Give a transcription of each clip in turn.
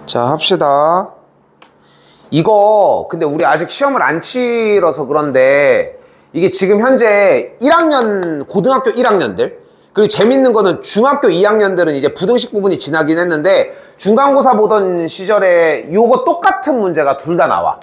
자, 합시다. 이거 근데 우리 아직 시험을 안 치러서 그런데 이게 지금 현재 1학년 고등학교 1학년들 그리고 재밌는 거는 중학교 2학년들은 이제 부등식 부분이 지나긴 했는데 중간고사 보던 시절에 요거 똑같은 문제가 둘 다 나와.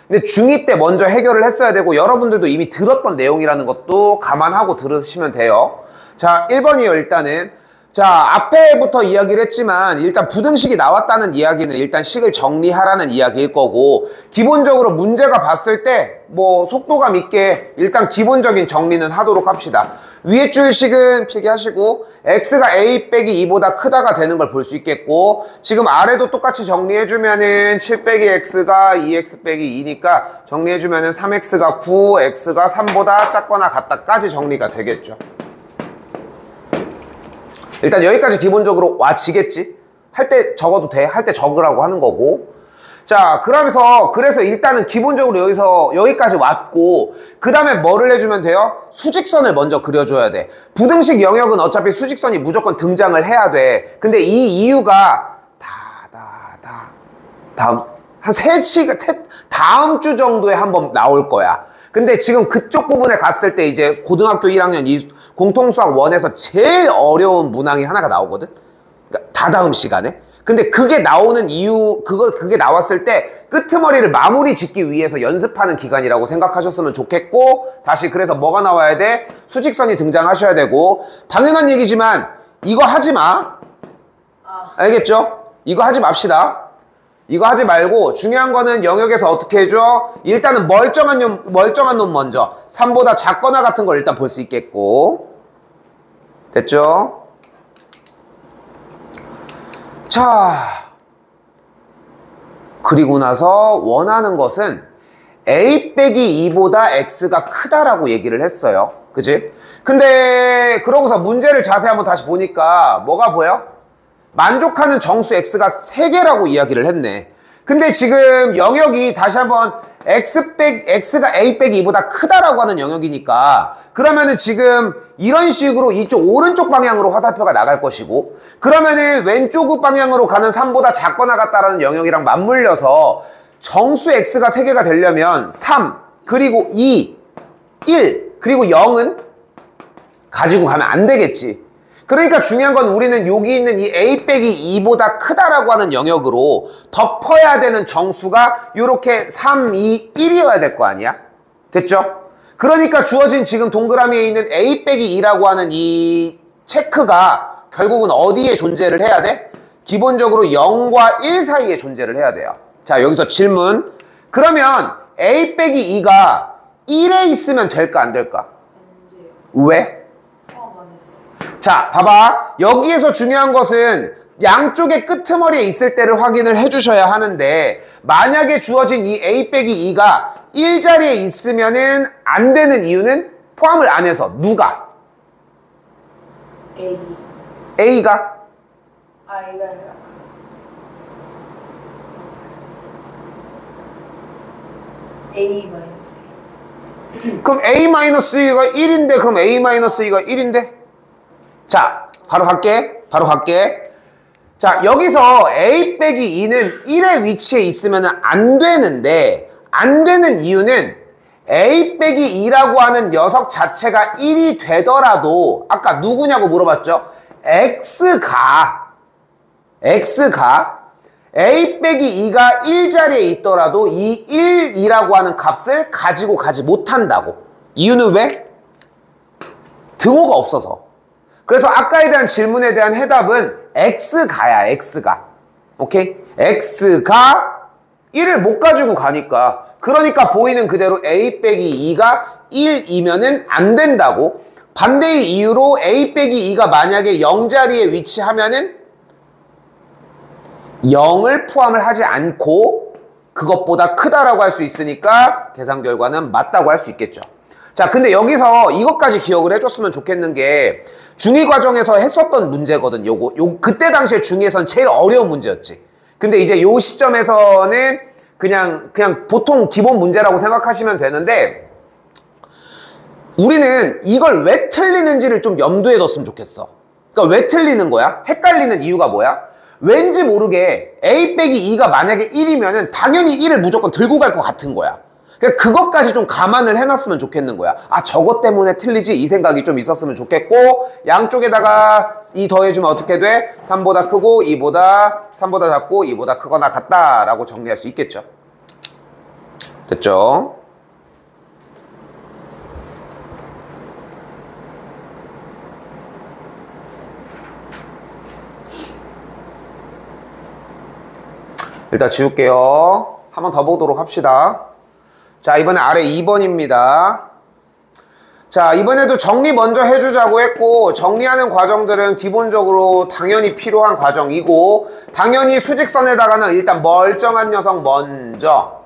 근데 중2 때 먼저 해결을 했어야 되고 여러분들도 이미 들었던 내용이라는 것도 감안하고 들으시면 돼요. 자, 1번이요. 일단은 자, 앞에부터 이야기를 했지만 일단 부등식이 나왔다는 이야기는 일단 식을 정리하라는 이야기일 거고 기본적으로 문제가 봤을 때 뭐 속도감 있게 일단 기본적인 정리는 하도록 합시다. 위에 줄 식은 필기하시고 x가 a 빼기 2보다 크다가 되는 걸 볼 수 있겠고 지금 아래도 똑같이 정리해주면은 7 빼기 x가 2x 빼기 2니까 정리해주면은 3x가 9, x가 3보다 작거나 같다까지 정리가 되겠죠. 일단 여기까지 기본적으로 와지겠지? 할 때 적어도 돼. 할 때 적으라고 하는 거고. 자, 그래서 일단은 기본적으로 여기까지 왔고 그 다음에 뭐를 해주면 돼요? 수직선을 먼저 그려줘야 돼. 부등식 영역은 어차피 수직선이 무조건 등장을 해야 돼. 근데 이 이유가 다음 다음 주 정도에 한번 나올 거야. 근데 지금 그쪽 부분에 갔을 때 이제 고등학교 1학년 이 공통수학 1에서 제일 어려운 문항이 하나가 나오거든? 그러니까 다다음 시간에. 근데 그게 나오는 이유, 그게 나왔을 때 끄트머리를 마무리 짓기 위해서 연습하는 기간이라고 생각하셨으면 좋겠고, 다시 그래서 뭐가 나와야 돼? 수직선이 등장하셔야 되고, 당연한 얘기지만, 이거 하지 마. 알겠죠? 이거 하지 맙시다. 이거 하지 말고, 중요한 거는 영역에서 어떻게 해줘? 일단은 멀쩡한 놈 먼저. 3보다 작거나 같은 걸 일단 볼 수 있겠고. 됐죠? 자, 그리고 나서 원하는 것은 a 빼기 2보다 x가 크다라고 얘기를 했어요. 그치? 근데 그러고서 문제를 자세히 한번 다시 보니까 뭐가 보여? 만족하는 정수 x가 3개라고 이야기를 했네. 근데 지금 영역이 다시 한번 x가 a 빼기 2보다 크다라고 하는 영역이니까 그러면은 지금 이런 식으로 이쪽 오른쪽 방향으로 화살표가 나갈 것이고 그러면은 왼쪽 방향으로 가는 3보다 작거나 같다라는 영역이랑 맞물려서 정수 x가 3개가 되려면 3 그리고 2 1 그리고 0은 가지고 가면 안 되겠지. 그러니까 중요한 건 우리는 여기 있는 이 a 빼기 2보다 크다라고 하는 영역으로 덮어야 되는 정수가 이렇게 3, 2, 1이어야 될 거 아니야? 됐죠? 그러니까 주어진 지금 동그라미에 있는 a 빼기 2라고 하는 이 체크가 결국은 어디에 존재를 해야 돼? 기본적으로 0과 1 사이에 존재를 해야 돼요. 자, 여기서 질문. 그러면 a 빼기 2가 1에 있으면 될까 안 될까? 안 돼요. 왜? 자, 봐봐. 여기에서 중요한 것은 양쪽의 끄트머리에 있을 때를 확인을 해주셔야 하는데 만약에 주어진 이 a 빼기 2가 1자리에 있으면은 안 되는 이유는 포함을 안 해서 누가? A. A가? I가 A 마이너스. 그럼 A-2가 1인데 그럼 A-2가 1인데? 자, 바로 갈게. 자, 여기서 A 빼기 2는 1의 위치에 있으면 안 되는데 안 되는 이유는 a 빼기 2라고 하는 녀석 자체가 1이 되더라도 아까 누구냐고 물어봤죠? x가 a 빼기 2가 1자리에 있더라도 이 1이라고 하는 값을 가지고 가지 못한다고. 이유는 왜? 등호가 없어서. 그래서 아까에 대한 질문에 대한 해답은 x가야. x가. 오케이? x가 1을 못 가지고 가니까 그러니까 보이는 그대로 a 빼기 2가 1이면은 안 된다고. 반대의 이유로 a 빼기 2가 만약에 0자리에 위치하면은 0을 포함을 하지 않고 그것보다 크다라고 할 수 있으니까 계산 결과는 맞다고 할 수 있겠죠. 자, 근데 여기서 이것까지 기억을 해줬으면 좋겠는 게 중2 과정에서 했었던 문제거든. 그때 당시에 중2에서는 제일 어려운 문제였지. 근데 이제 요 시점에서는 그냥 보통 기본 문제라고 생각하시면 되는데 우리는 이걸 왜 틀리는지를 좀 염두에 뒀으면 좋겠어. 그러니까 왜 틀리는 거야? 헷갈리는 이유가 뭐야? 왠지 모르게 A 빼기 2가 만약에 1이면은 당연히 1을 무조건 들고 갈 것 같은 거야. 그러니까 그것까지 좀 감안을 해놨으면 좋겠는 거야. 아, 저것 때문에 틀리지? 이 생각이 좀 있었으면 좋겠고, 양쪽에다가 2 더해주면 어떻게 돼? 3보다 크고 3보다 작고 2보다 크거나 같다라고 정리할 수 있겠죠. 됐죠? 일단 지울게요. 한 번 더 보도록 합시다. 자, 이번에 아래 2번입니다. 자, 이번에도 정리 먼저 해주자고 했고, 정리하는 과정들은 기본적으로 당연히 필요한 과정이고, 당연히 수직선에다가는 일단 멀쩡한 녀석 먼저.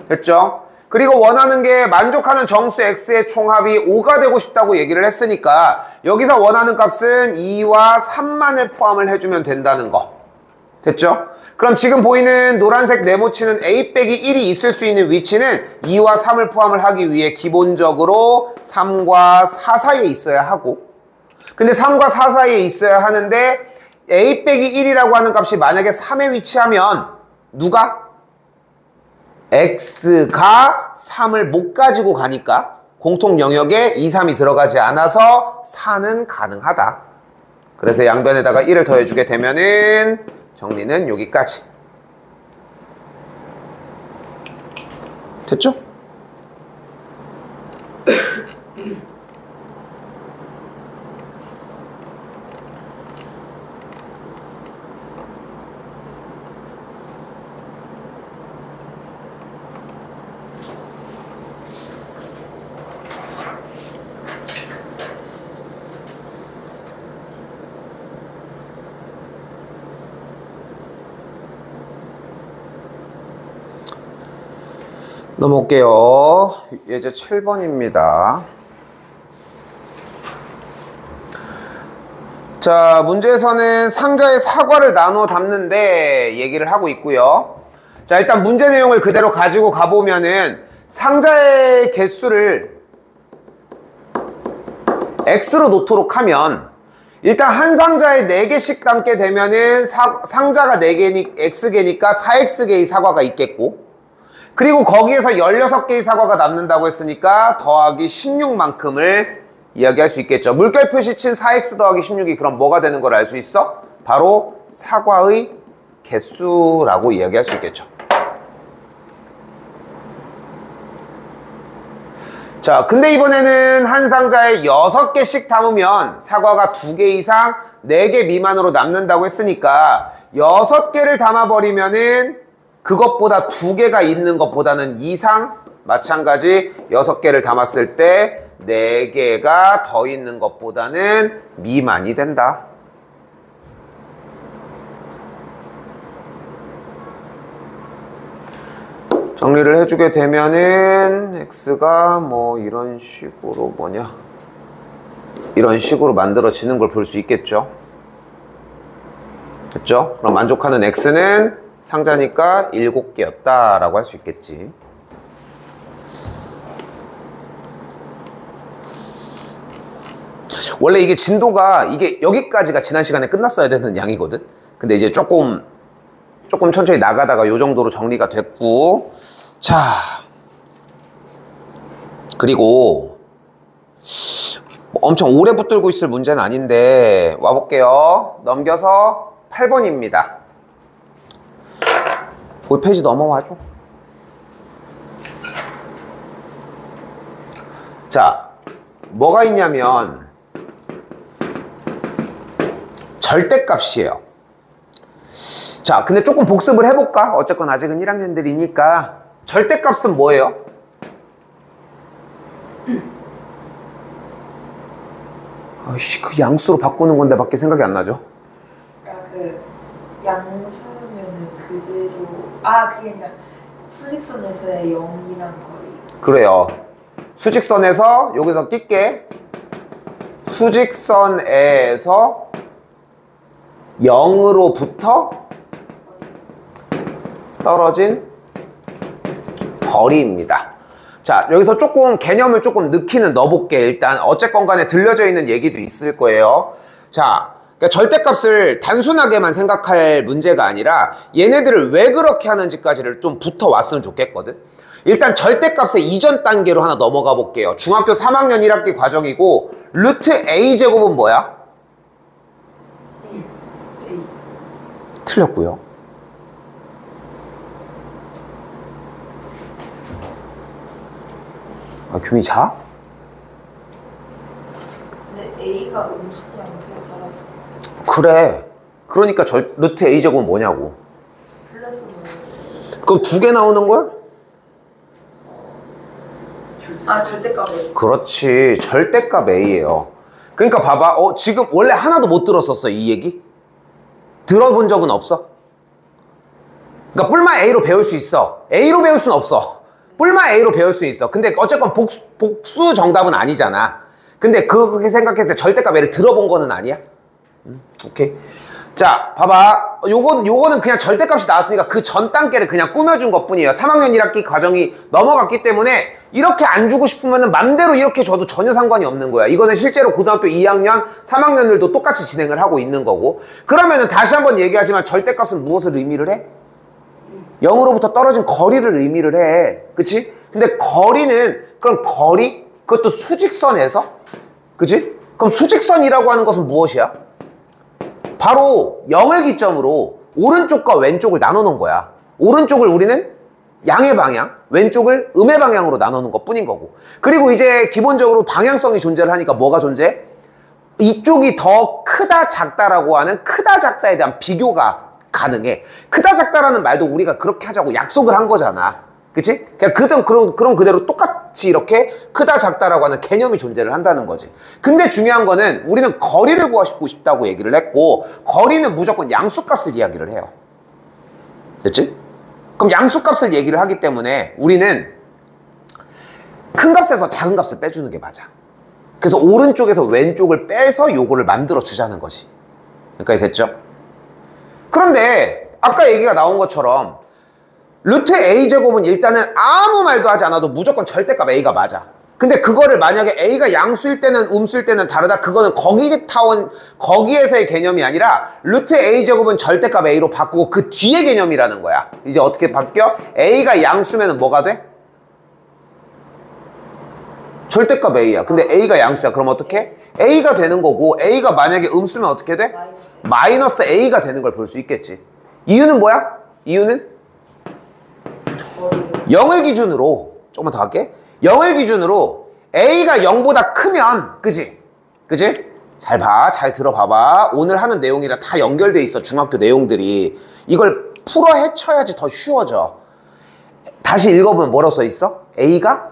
됐죠? 그리고 원하는 게 만족하는 정수 x의 총합이 5가 되고 싶다고 얘기를 했으니까, 여기서 원하는 값은 2와 3만을 포함을 해주면 된다는 거. 됐죠? 그럼 지금 보이는 노란색 네모치는 A 빼기 1이 있을 수 있는 위치는 2와 3을 포함을 하기 위해 기본적으로 3과 4 사이에 있어야 하고, 근데 3과 4 사이에 있어야 하는데 A 빼기 1이라고 하는 값이 만약에 3에 위치하면 누가? X가 3을 못 가지고 가니까 공통 영역에 2, 3이 들어가지 않아서 4는 가능하다. 그래서 양변에다가 1을 더해주게 되면은 정리는 여기까지. 됐죠? 넘어올게요. 예제 7번입니다. 자, 문제에서는 상자에 사과를 나누어 담는데 얘기를 하고 있고요. 자, 일단 문제 내용을 그대로 가지고 가보면은 상자의 개수를 X로 놓도록 하면 일단 한 상자에 4개씩 담게 되면은 상자가 4개니, X개니까 4X개의 사과가 있겠고, 그리고 거기에서 16개의 사과가 남는다고 했으니까 더하기 16만큼을 이야기할 수 있겠죠. 물결 표시 친 4x 더하기 16이 그럼 뭐가 되는 걸 알 수 있어? 바로 사과의 개수라고 이야기할 수 있겠죠. 자, 근데 이번에는 한 상자에 6개씩 담으면 사과가 2개 이상 4개 미만으로 남는다고 했으니까 6개를 담아버리면은 그것보다 2개가 있는 것보다는 이상, 마찬가지 6개를 담았을 때 4개가 더 있는 것보다는 미만이 된다. 정리를 해주게 되면은 x가 뭐 이런 식으로 이런 식으로 만들어지는 걸 볼 수 있겠죠. 됐죠? 그럼 만족하는 x는 상자니까 7개였다 라고 할 수 있겠지. 원래 이게 진도가 이게 여기까지가 지난 시간에 끝났어야 되는 양이거든. 근데 이제 조금 천천히 나가다가 요 정도로 정리가 됐고, 자, 그리고 엄청 오래 붙들고 있을 문제는 아닌데 와볼게요. 넘겨서 8번입니다. 페이지 넘어와줘. 자, 뭐가 있냐면 절대값이에요. 자, 근데 조금 복습을 해볼까? 어쨌건 아직은 1학년들이니까. 절대값은 뭐예요? 아이씨, 그 양수로 바꾸는 건데 밖에 생각이 안 나죠? 양수면은 그대로 그게 아니라 수직선에서의 0이란 거리. 그래요. 수직선에서 여기서 낄게. 수직선에서 0으로부터 떨어진 거리입니다. 자, 여기서 조금 개념을 조금 넣기는 넣어볼게. 일단 어쨌건 간에 들려져 있는 얘기도 있을 거예요. 자, 그러니까 절대값을 단순하게만 생각할 문제가 아니라 얘네들을 왜 그렇게 하는지까지를 좀 붙어왔으면 좋겠거든. 일단 절대값의 이전 단계로 하나 넘어가 볼게요. 중학교 3학년 1학기 과정이고 루트 a제곱은 뭐야? A. 틀렸고요. 아, 규민이 자? 근데 A가 음수냐 양수에 따라서 그래. 그러니까 루트 a제곱은 뭐냐고. 플러스 뭐 그럼 두 개 나오는 거야? 절대값이. 그렇지. 절대값 a예요. 그러니까 봐봐. 지금 원래 하나도 못 들었었어, 이 얘기? 들어본 적은 없어? 그러니까 뿔마 a로 배울 수 있어. a로 배울 수는 없어. 뿔마 a로 배울 수 있어. 근데 어쨌건 복수 정답은 아니잖아. 근데 그렇게 생각했을 때 절대값 a를 들어본 거는 아니야? 오케이. 자, 봐봐. 요거는 그냥 절대값이 나왔으니까 그 전 단계를 그냥 꾸며준 것 뿐이에요. 3학년 1학기 과정이 넘어갔기 때문에 이렇게 안 주고 싶으면은 맘대로 이렇게 줘도 전혀 상관이 없는 거야. 이거는 실제로 고등학교 2학년, 3학년들도 똑같이 진행을 하고 있는 거고. 그러면은 다시 한번 얘기하지만 절대값은 무엇을 의미를 해? 0으로부터 떨어진 거리를 의미를 해. 그치? 근데 거리는, 그럼 거리? 그것도 수직선에서? 그치? 그럼 수직선이라고 하는 것은 무엇이야? 바로 0을 기점으로 오른쪽과 왼쪽을 나눠 놓은 거야. 오른쪽을 우리는 양의 방향, 왼쪽을 음의 방향으로 나눠 놓은 것 뿐인 거고. 그리고 이제 기본적으로 방향성이 존재를 하니까 뭐가 존재? 이쪽이 더 크다 작다라고 하는 크다 작다에 대한 비교가 가능해. 크다 작다라는 말도 우리가 그렇게 하자고 약속을 한 거잖아. 그치? 그럼 그대로 똑같이 이렇게 크다 작다라고 하는 개념이 존재를 한다는 거지. 근데 중요한 거는 우리는 거리를 구하고 싶다고 얘기를 했고, 거리는 무조건 양수값을 이야기를 해요. 됐지? 그럼 양수값을 얘기를 하기 때문에 우리는 큰 값에서 작은 값을 빼주는 게 맞아. 그래서 오른쪽에서 왼쪽을 빼서 요거를 만들어 주자는 것이. 여기까지 됐죠? 그런데 아까 얘기가 나온 것처럼 루트 a제곱은 일단은 아무 말도 하지 않아도 무조건 절대값 a가 맞아. 근데 그거를 만약에 a가 양수일 때는 음수일 때는 다르다. 그거는 거기에서의 개념이 아니라 루트 a제곱은 절대값 a로 바꾸고 그 뒤의 개념이라는 거야. 이제 어떻게 바뀌어? a가 양수면 뭐가 돼? 절대값 a야. 근데 a가 양수야. 그럼 어떻게? a가 되는 거고, a가 만약에 음수면 어떻게 돼? 마이너스 a가 되는 걸 볼 수 있겠지. 이유는 뭐야? 이유는 0을 기준으로, 조금만 더 할게. 0을 기준으로 a가 0보다 크면, 그지? 잘 봐. 잘 들어봐봐. 오늘 하는 내용이랑 다 연결돼 있어. 중학교 내용들이. 이걸 풀어 헤쳐야지 더 쉬워져. 다시 읽어보면 뭐라고 써 있어? a가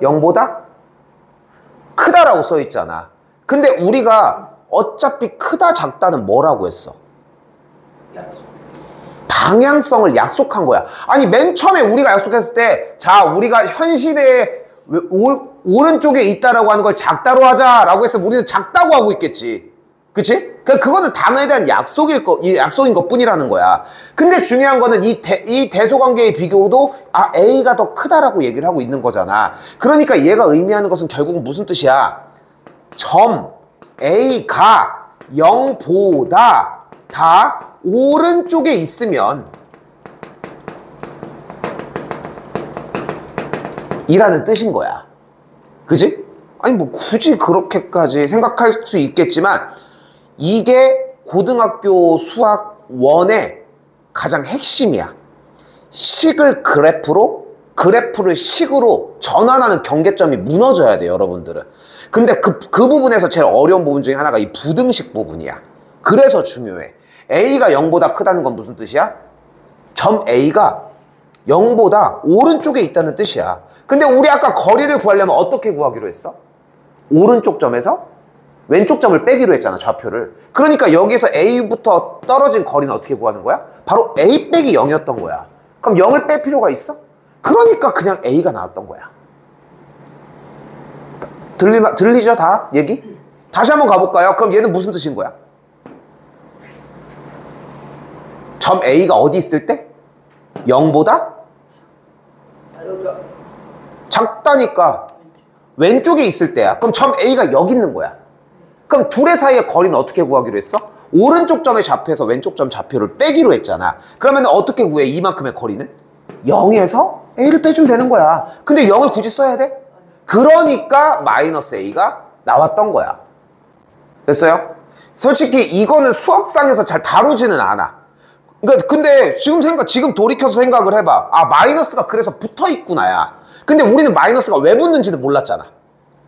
0보다 크다라고 써 있잖아. 근데 우리가 어차피 크다 작다는 뭐라고 했어? 방향성을 약속한 거야. 아니 맨 처음에 우리가 약속했을 때, 자 우리가 현 시대에 오른쪽에 있다라고 하는 걸 작다로 하자라고 해서 우리는 작다고 하고 있겠지. 그치? 그거는 단어에 대한 약속인 것 뿐이라는 거야. 근데 중요한 거는 이 대소관계의 비교도 A가 더 크다라고 얘기를 하고 있는 거잖아. 그러니까 얘가 의미하는 것은 결국은 무슨 뜻이야? 점 A가 0보다 다 오른쪽에 있으면 이라는 뜻인 거야. 그지? 아니 뭐 굳이 그렇게까지 생각할 수 있겠지만 이게 고등학교 수학 1의 가장 핵심이야. 식을 그래프를 식으로 전환하는 경계점이 무너져야 돼, 여러분들은. 근데 그 부분에서 제일 어려운 부분 중에 하나가 이 부등식 부분이야. 그래서 중요해. A가 0보다 크다는 건 무슨 뜻이야? 점 A가 0보다 오른쪽에 있다는 뜻이야. 근데 우리 아까 거리를 구하려면 어떻게 구하기로 했어? 오른쪽 점에서 왼쪽 점을 빼기로 했잖아, 좌표를. 그러니까 여기서 A부터 떨어진 거리는 어떻게 구하는 거야? 바로 A 빼기 0이었던 거야. 그럼 0을 뺄 필요가 있어? 그러니까 그냥 A가 나왔던 거야. 들리죠, 다? 얘기? 다시 한번 가볼까요? 그럼 얘는 무슨 뜻인 거야? 점 A가 어디 있을 때? 0보다? 작다니까 왼쪽에 있을 때야. 그럼 점 A가 여기 있는 거야. 그럼 둘의 사이의 거리는 어떻게 구하기로 했어? 오른쪽 점의 좌표에서 왼쪽 점 좌표를 빼기로 했잖아. 그러면 어떻게 구해? 이만큼의 거리는? 0에서 A를 빼주면 되는 거야. 근데 0을 굳이 써야 돼? 그러니까 마이너스 A가 나왔던 거야. 됐어요? 솔직히 이거는 수업상에서 잘 다루지는 않아. 그러니까 근데 지금 돌이켜서 생각을 해봐. 아, 마이너스가 그래서 붙어 있구나야. 근데 우리는 마이너스가 왜 붙는지는 몰랐잖아.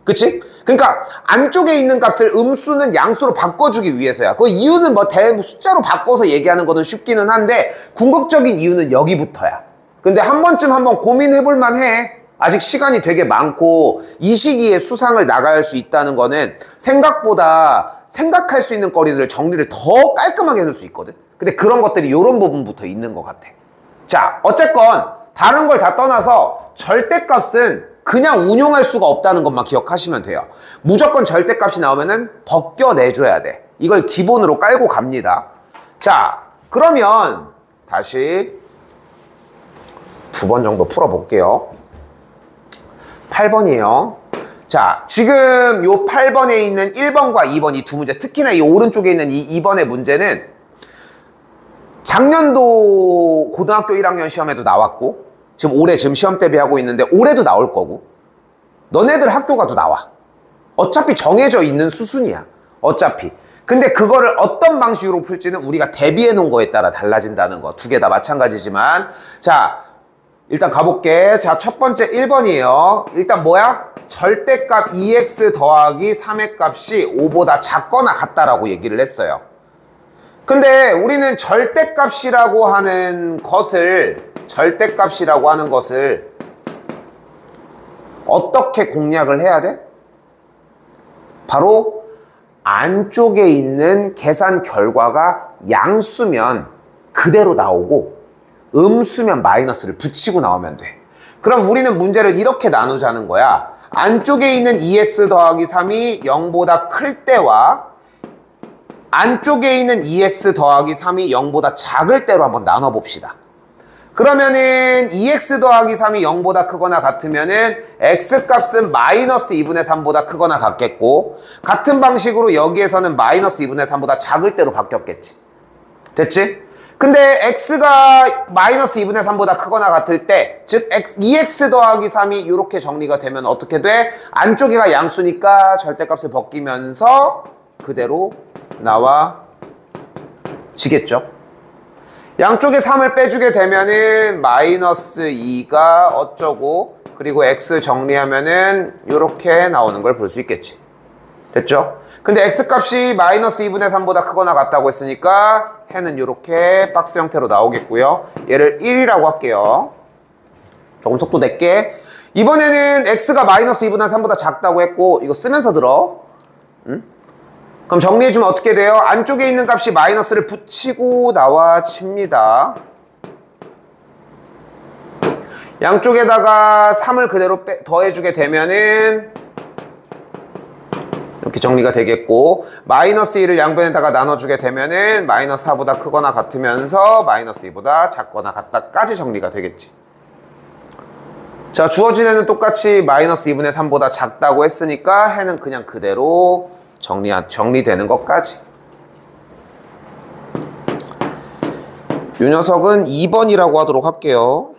그치? 그러니까 안쪽에 있는 값을 음수는 양수로 바꿔주기 위해서야. 그 이유는 뭐 숫자로 바꿔서 얘기하는 거는 쉽기는 한데 궁극적인 이유는 여기부터야. 근데 한번 고민해볼 만해. 아직 시간이 되게 많고 이 시기에 수상을 나갈 수 있다는 거는 생각보다 생각할 수 있는 거리들을 정리를 더 깔끔하게 해놓을 수 있거든. 근데 그런 것들이 이런 부분부터 있는 것 같아. 자, 어쨌건 다른 걸 다 떠나서 절대값은 그냥 운용할 수가 없다는 것만 기억하시면 돼요. 무조건 절대값이 나오면은 벗겨내줘야 돼. 이걸 기본으로 깔고 갑니다. 자, 그러면 다시 2번 정도 풀어볼게요. 8번이에요. 자, 지금 요 8번에 있는 1번과 2번 이 두 문제, 특히나 이 오른쪽에 있는 이 2번의 문제는 작년도 고등학교 1학년 시험에도 나왔고 지금 시험 대비하고 있는데 올해도 나올 거고 너네들 학교 가도 나와. 어차피 정해져 있는 수순이야. 어차피. 근데 그거를 어떤 방식으로 풀지는 우리가 대비해 놓은 거에 따라 달라진다는 거. 두 개 다 마찬가지지만 자, 일단 가볼게. 자, 첫 번째 1번이에요. 일단 뭐야? 절대값 2x 더하기 3의 값이 5보다 작거나 같다라고 얘기를 했어요. 근데 우리는 절대값이라고 하는 것을 어떻게 공략을 해야 돼? 바로 안쪽에 있는 계산 결과가 양수면 그대로 나오고 음수면 마이너스를 붙이고 나오면 돼. 그럼 우리는 문제를 이렇게 나누자는 거야. 안쪽에 있는 2x 더하기 3이 0보다 클 때와 안쪽에 있는 2x 더하기 3이 0보다 작을 때로 한번 나눠봅시다. 그러면은 2x 더하기 3이 0보다 크거나 같으면은 x값은 마이너스 2분의 3보다 크거나 같겠고 같은 방식으로 여기에서는 마이너스 2분의 3보다 작을 때로 바뀌었겠지. 됐지? 근데 x가 마이너스 2분의 3보다 크거나 같을 때, 즉 2x 더하기 3이 이렇게 정리가 되면 어떻게 돼? 안쪽에가 양수니까 절대값을 벗기면서 그대로 나와지겠죠. 양쪽에 3을 빼주게 되면은 마이너스 2가 어쩌고 그리고 x 정리하면은 이렇게 나오는 걸 볼 수 있겠지. 됐죠? 근데 x값이 마이너스 2분의 3보다 크거나 같다고 했으니까 해는 이렇게 박스 형태로 나오겠고요. 얘를 1이라고 할게요. 조금 속도 낼게. 이번에는 x가 마이너스 2분의 3보다 작다고 했고 이거 쓰면서 들어. 그럼 정리해주면 어떻게 돼요? 안쪽에 있는 값이 마이너스를 붙이고 나와집니다. 양쪽에다가 3을 그대로 더해주게 되면은 이렇게 정리가 되겠고 마이너스 1을 양변에다가 나눠주게 되면은 마이너스 4보다 크거나 같으면서 마이너스 2보다 작거나 같다까지 정리가 되겠지. 자, 주어진 애는 똑같이 마이너스 2분의 3보다 작다고 했으니까 해는 그냥 그대로 정리되는 것까지. 이 녀석은 2번이라고 하도록 할게요.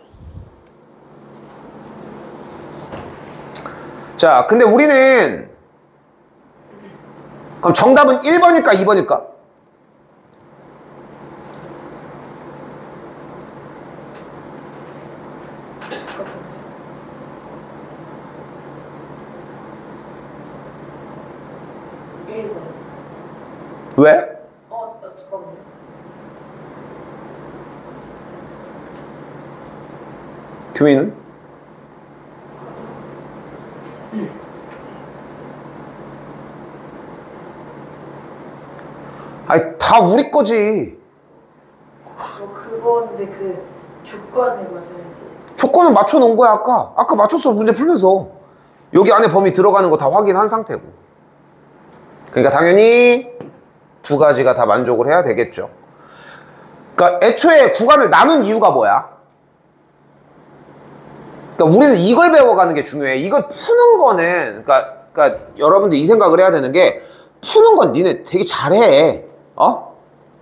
자, 근데 우리는 그럼 정답은 1번일까 2번일까? 왜? 잠깐만요. 규민은? 아니, 다 우리 거지. 그건데 그 조건에 맞아야지. 조건은 맞춰놓은 거야, 아까. 아까 맞췄어, 문제 풀면서. 여기 안에 범위 들어가는 거 다 확인한 상태고. 그러니까 당연히 두 가지가 다 만족을 해야 되겠죠. 그러니까 애초에 구간을 나눈 이유가 뭐야? 그러니까 우리는 이걸 배워가는 게 중요해. 이걸 푸는 거는 그러니까 여러분들 이 생각을 해야 되는 게 푸는 건 니네 되게 잘해.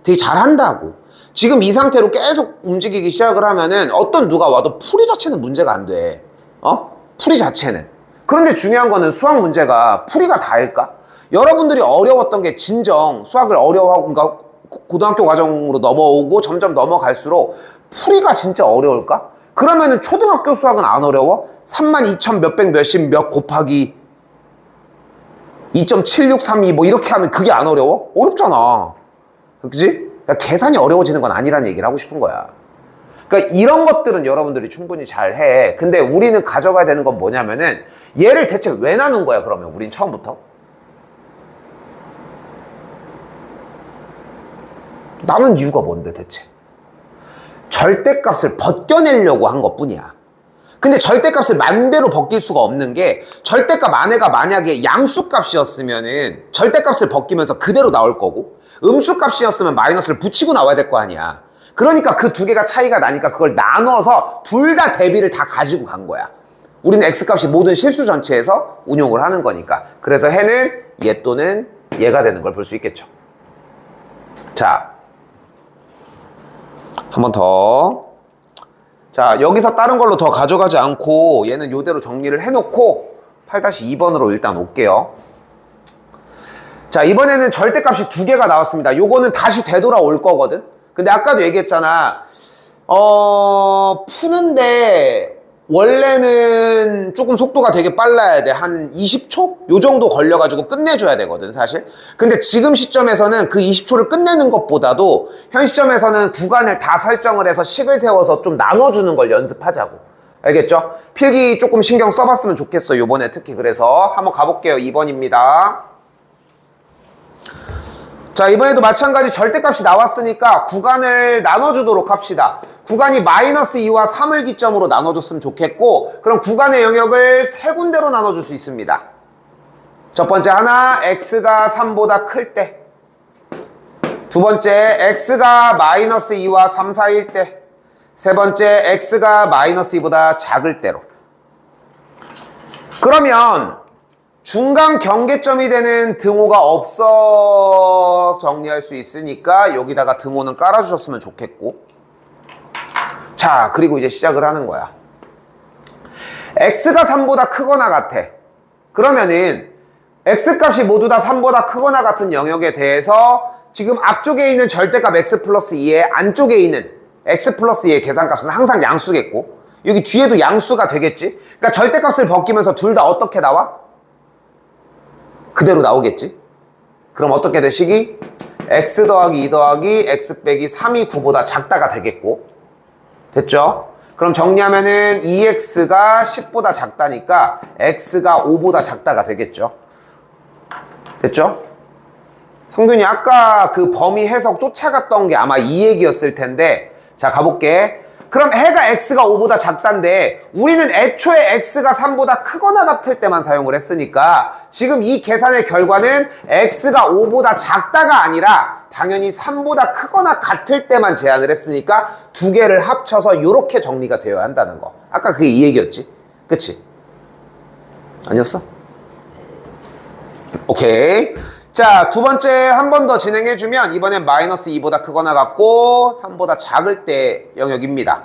되게 잘한다고. 지금 이 상태로 계속 움직이기 시작을 하면은 어떤 누가 와도 풀이 자체는 문제가 안 돼. 풀이 자체는. 그런데 중요한 거는 수학 문제가 풀이가 다일까? 여러분들이 어려웠던 게 진정 수학을 어려워하고, 그러니까 고등학교 과정으로 넘어오고 점점 넘어갈수록 풀이가 진짜 어려울까? 그러면은 초등학교 수학은 안 어려워? 32,000 몇백 몇십 몇 곱하기 2.7632 뭐 이렇게 하면 그게 안 어려워? 어렵잖아. 그치? 그러니까 계산이 어려워지는 건 아니라는 얘기를 하고 싶은 거야. 그러니까 이런 것들은 여러분들이 충분히 잘 해. 근데 우리는 가져가야 되는 건 뭐냐면은 얘를 대체 왜 나눈 거야, 그러면 우린 처음부터? 나눈 이유가 뭔데 대체? 절대값을 벗겨내려고 한 것뿐이야. 근데 절대값을 맘대로 벗길 수가 없는 게, 절대값 안에가 만약에 양수값이었으면은 절대값을 벗기면서 그대로 나올 거고, 음수값이었으면 마이너스를 붙이고 나와야 될 거 아니야. 그러니까 그 두 개가 차이가 나니까 그걸 나눠서 둘 다 대비를 다 가지고 간 거야. 우리는 x값이 모든 실수 전체에서 운용을 하는 거니까. 그래서 해는 얘 또는 얘가 되는 걸 볼 수 있겠죠. 자, 한 번 더. 자, 여기서 다른 걸로 더 가져가지 않고 얘는 이대로 정리를 해놓고 8-2번으로 일단 올게요. 자, 이번에는 절대값이 두 개가 나왔습니다. 요거는 다시 되돌아올 거거든. 근데 아까도 얘기했잖아. 푸는데 원래는 조금 속도가 되게 빨라야 돼. 한 20초? 요 정도 걸려가지고 끝내줘야 되거든, 사실. 근데 지금 시점에서는 그 20초를 끝내는 것보다도 현 시점에서는 구간을 다 설정을 해서 식을 세워서 좀 나눠주는 걸 연습하자고. 알겠죠? 필기 조금 신경 써봤으면 좋겠어, 요번에 특히. 그래서 한번 가볼게요. 2번입니다. 자, 이번에도 마찬가지 절대값이 나왔으니까 구간을 나눠주도록 합시다. 구간이 -2와 3을 기점으로 나눠줬으면 좋겠고, 그럼 구간의 영역을 세 군데로 나눠줄 수 있습니다. 첫 번째 하나, x가 3보다 클 때. 두 번째, x가 -2와 3 사이일 때. 세 번째, x가 -2보다 작을 때로. 그러면 중간 경계점이 되는 등호가 없어 정리할 수 있으니까 여기다가 등호는 깔아주셨으면 좋겠고, 자, 그리고 이제 시작을 하는 거야. x가 3보다 크거나 같아. 그러면은 x값이 모두 다 3보다 크거나 같은 영역에 대해서 지금 앞쪽에 있는 절대값 x 플러스 2의 안쪽에 있는 x 플러스 2의 계산값은 항상 양수겠고, 여기 뒤에도 양수가 되겠지. 그러니까 절대값을 벗기면서 둘 다 어떻게 나와? 그대로 나오겠지. 그럼 어떻게 되시기? x 더하기 2 더하기 x 빼기 3이 9보다 작다가 되겠고, 됐죠? 그럼 정리하면은 2x가 10보다 작다니까 x가 5보다 작다가 되겠죠. 됐죠? 성균이 아까 그 범위 해석 쫓아갔던 게 아마 이 얘기였을 텐데, 자, 가볼게. 그럼 해가 x가 5보다 작다인데 우리는 애초에 x가 3보다 크거나 같을 때만 사용을 했으니까 지금 이 계산의 결과는 x가 5보다 작다가 아니라 당연히 3보다 크거나 같을 때만 제한을 했으니까 두 개를 합쳐서 이렇게 정리가 되어야 한다는 거. 아까 그게 이 얘기였지? 그치? 아니었어? 오케이. 자, 두 번째 한 번 더 진행해주면 이번엔 -2보다 크거나 같고 3보다 작을 때 영역입니다.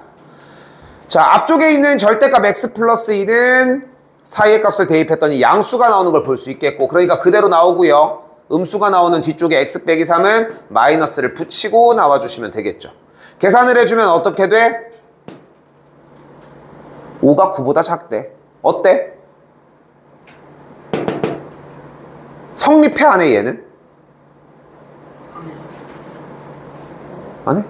자, 앞쪽에 있는 절대값 x 플러스 2는 사이의 값을 대입했더니 양수가 나오는 걸 볼 수 있겠고, 그러니까 그대로 나오고요. 음수가 나오는 뒤쪽에 x 빼기 3은 마이너스를 붙이고 나와주시면 되겠죠. 계산을 해주면 어떻게 돼? 5가 9보다 작대. 어때? 성립해 안 해, 얘는? 안 해?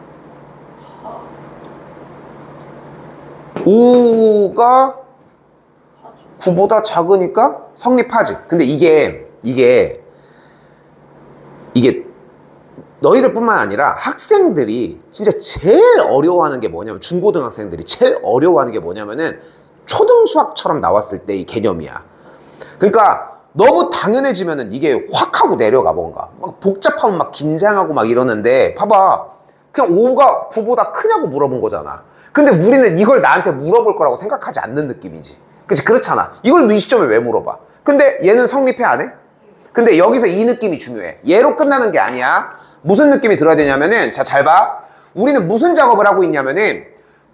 5가 9보다 작으니까 성립하지. 근데 이게 너희들 뿐만 아니라 학생들이 진짜 제일 어려워하는 게 뭐냐면, 중고등학생들이 제일 어려워하는 게 뭐냐면은 초등수학처럼 나왔을 때 이 개념이야. 그러니까 너무 당연해지면은 이게 확 하고 내려가. 뭔가 막 복잡하면 막 긴장하고 막 이러는데, 봐봐, 그냥 5가 9보다 크냐고 물어본 거잖아. 근데 우리는 이걸 나한테 물어볼 거라고 생각하지 않는 느낌이지. 그치? 그렇잖아. 이걸 이 시점에 왜 물어봐? 근데 얘는 성립해 안 해? 근데 여기서 이 느낌이 중요해. 얘로 끝나는 게 아니야. 무슨 느낌이 들어야 되냐면은, 자, 잘 봐. 우리는 무슨 작업을 하고 있냐면은,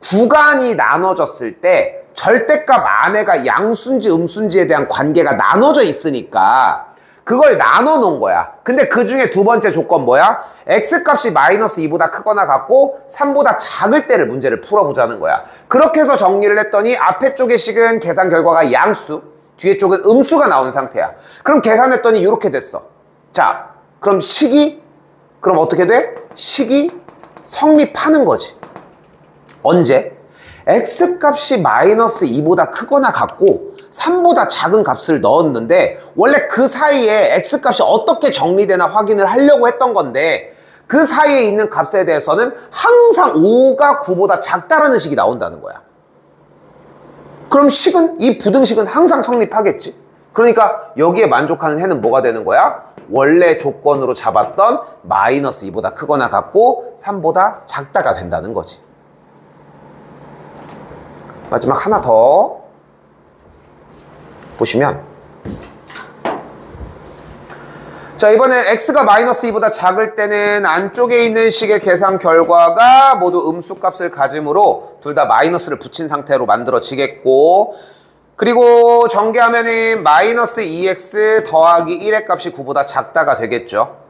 구간이 나눠졌을 때 절대값 안에가 양수인지 음수인지에 대한 관계가 나눠져 있으니까 그걸 나눠 놓은 거야. 근데 그 중에 두 번째 조건 뭐야? x값이 마이너스 2보다 크거나 같고 3보다 작을 때를 문제를 풀어보자는 거야. 그렇게 해서 정리를 했더니 앞에 쪽의 식은 계산 결과가 양수, 뒤에 쪽은 음수가 나온 상태야. 그럼 계산했더니 이렇게 됐어. 자, 그럼 그럼 어떻게 돼? 식이 성립하는 거지. 언제? x값이 마이너스 2보다 크거나 같고 3보다 작은 값을 넣었는데 원래 그 사이에 x값이 어떻게 정리되나 확인을 하려고 했던 건데 그 사이에 있는 값에 대해서는 항상 5가 9보다 작다라는 식이 나온다는 거야. 그럼 이 부등식은 항상 성립하겠지. 그러니까 여기에 만족하는 해는 뭐가 되는 거야? 원래 조건으로 잡았던 마이너스 2보다 크거나 같고 3보다 작다가 된다는 거지. 마지막 하나 더 보시면, 자, 이번엔 x가 마이너스 2보다 작을 때는 안쪽에 있는 식의 계산 결과가 모두 음수값을 가지므로 둘 다 마이너스를 붙인 상태로 만들어지겠고, 그리고 전개하면은 마이너스 2x 더하기 1의 값이 9보다 작다가 되겠죠.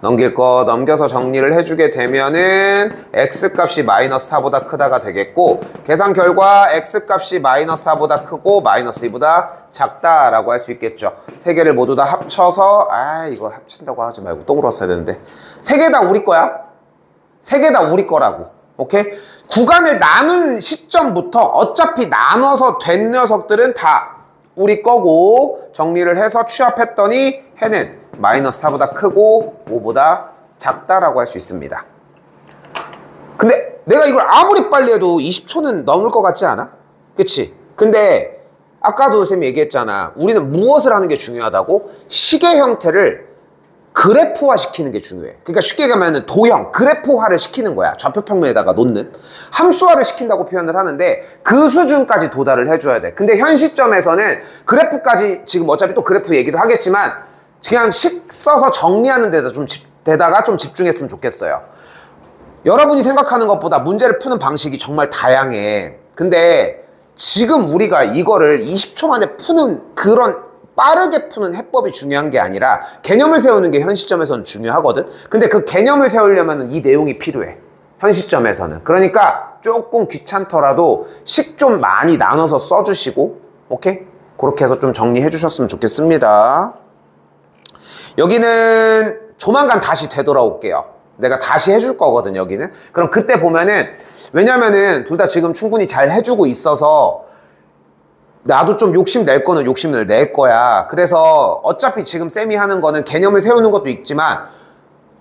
넘길 거 넘겨서 정리를 해주게 되면은 x값이 마이너스 4보다 크다가 되겠고, 계산 결과 x값이 마이너스 4보다 크고 마이너스 2보다 작다라고 할 수 있겠죠. 세 개를 모두 다 합쳐서, 이거 합친다고 하지 말고 또 물었어야 되는데, 세 개 다 우리 거야. 세 개 다 우리 거라고. 오케이? 구간을 나눈 시점부터 어차피 나눠서 된 녀석들은 다 우리 거고, 정리를 해서 취합했더니 해는 마이너스 4보다 크고 5보다 작다라고 할 수 있습니다. 근데 내가 이걸 아무리 빨리 해도 20초는 넘을 것 같지 않아? 그치? 근데 아까도 쌤이 얘기했잖아. 우리는 무엇을 하는 게 중요하다고? 식의 형태를 그래프화 시키는 게 중요해. 그러니까 쉽게 가면은 도형, 그래프화를 시키는 거야. 좌표평면에다가 놓는. 함수화를 시킨다고 표현을 하는데 그 수준까지 도달을 해줘야 돼. 근데 현 시점에서는 그래프까지, 지금 어차피 또 그래프 얘기도 하겠지만 그냥 식 써서 정리하는 데다가 좀 집중했으면 좋겠어요. 여러분이 생각하는 것보다 문제를 푸는 방식이 정말 다양해. 근데 지금 우리가 이거를 20초 만에 푸는 그런 빠르게 푸는 해법이 중요한 게 아니라 개념을 세우는 게 현 시점에서는 중요하거든. 근데 그 개념을 세우려면 이 내용이 필요해. 현 시점에서는. 그러니까 조금 귀찮더라도 식 좀 많이 나눠서 써주시고, 오케이? 그렇게 해서 좀 정리해 주셨으면 좋겠습니다. 여기는 조만간 다시 되돌아올게요. 내가 다시 해줄 거거든, 여기는. 그럼 그때 보면은, 왜냐면은 둘 다 지금 충분히 잘 해주고 있어서 나도 좀 욕심 낼 거는 욕심을 낼 거야. 그래서 어차피 지금 쌤이 하는 거는 개념을 세우는 것도 있지만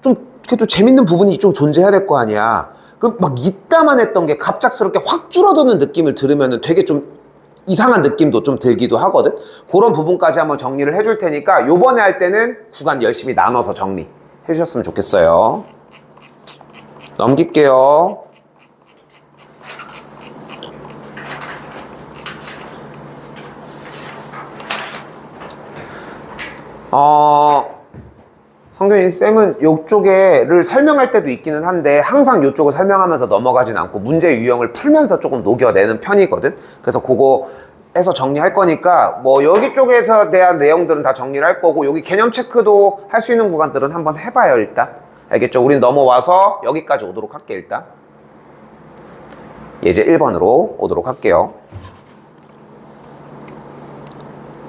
좀 그래도 재밌는 부분이 좀 존재해야 될 거 아니야. 그 막 이따만 했던 게 갑작스럽게 확 줄어드는 느낌을 들으면은 되게 좀 이상한 느낌도 좀 들기도 하거든. 그런 부분까지 한번 정리를 해줄 테니까 요번에 할 때는 구간 열심히 나눠서 정리해 주셨으면 좋겠어요. 넘길게요. 성균이 쌤은 요쪽에를 설명할 때도 있기는 한데 항상 요쪽을 설명하면서 넘어가진 않고 문제 유형을 풀면서 조금 녹여내는 편이거든. 그래서 그거 해서 정리할 거니까 뭐 여기 쪽에서 대한 내용들은 다 정리를 할 거고, 여기 개념 체크도 할 수 있는 구간들은 한번 해봐요. 일단 알겠죠? 우린 넘어와서 여기까지 오도록 할게. 일단 예제 1번으로 오도록 할게요.